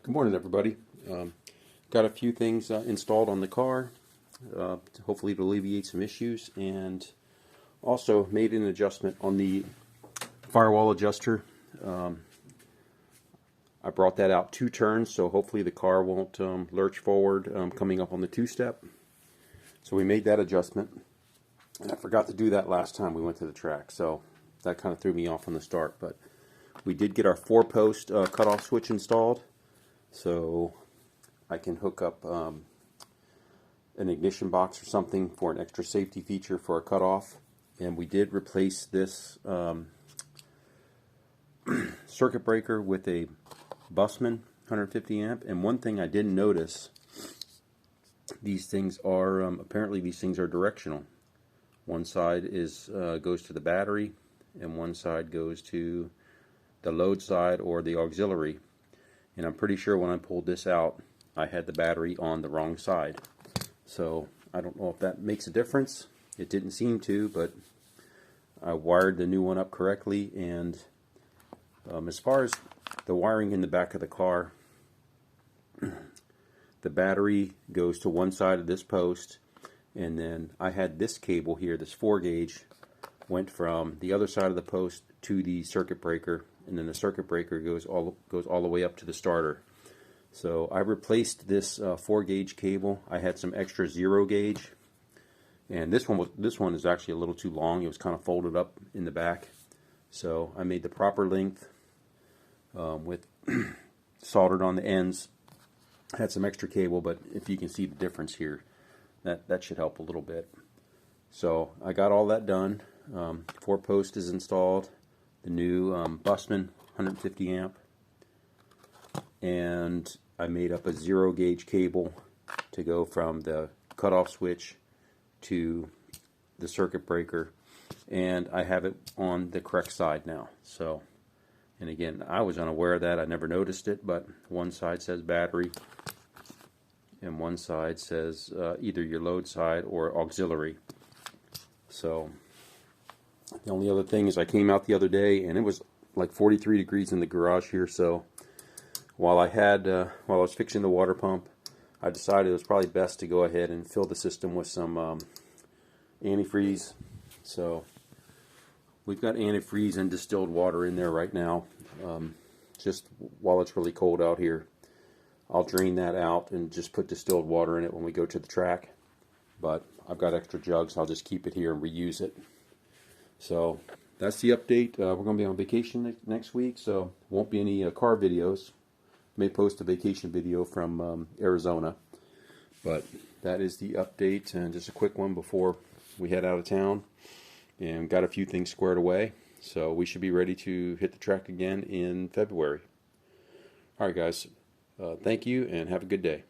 Good morning, everybody. Got a few things installed on the car, hopefully to alleviate some issues, and also made an adjustment on the firewall adjuster. I brought that out 2 turns, so hopefully the car won't lurch forward coming up on the 2-step. So we made that adjustment, and I forgot to do that last time we went to the track, so that kind of threw me off on the start. But we did get our 4-post cutoff switch installed, so I can hook up an ignition box or something for an extra safety feature for a cutoff. And we did replace this circuit breaker with a Bussman 150 amp. And one thing I didn't notice, these things are apparently these things are directional. One side is goes to the battery, and one side goes to the load side or the auxiliary. And I'm pretty sure when I pulled this out, I had the battery on the wrong side. So I don't know if that makes a difference. It didn't seem to, but I wired the new one up correctly. And as far as the wiring in the back of the car, the battery goes to one side of this post, and then I had this cable here, this 4-gauge, went from the other side of the post to the circuit breaker, and then the circuit breaker goes all the way up to the starter. So I replaced this 4-gauge cable. I had some extra 0-gauge, and this one is actually a little too long. It was kind of folded up in the back, so I made the proper length with soldered on the ends. Had some extra cable, but if you can see the difference here, that should help a little bit. So I got all that done. 4-post is installed, the new Bussman 150 amp, and I made up a 0-gauge cable to go from the cutoff switch to the circuit breaker, and I have it on the correct side now. So, and again, I was unaware of that. I never noticed it, but one side says battery and one side says either your load side or auxiliary. So the only other thing is I came out the other day and it was like 43 degrees in the garage here, so while I was fixing the water pump, I decided it was probably best to go ahead and fill the system with some antifreeze. So we've got antifreeze and distilled water in there right now, just while it's really cold out here. I'll drain that out and just put distilled water in it when we go to the track, but I've got extra jugs. I'll just keep it here and reuse it. So that's the update. We're going to be on vacation next week, so won't be any car videos. May post a vacation video from Arizona, but that is the update, and just a quick one before we head out of town, and got a few things squared away, so we should be ready to hit the track again in February. Alright guys, thank you and have a good day.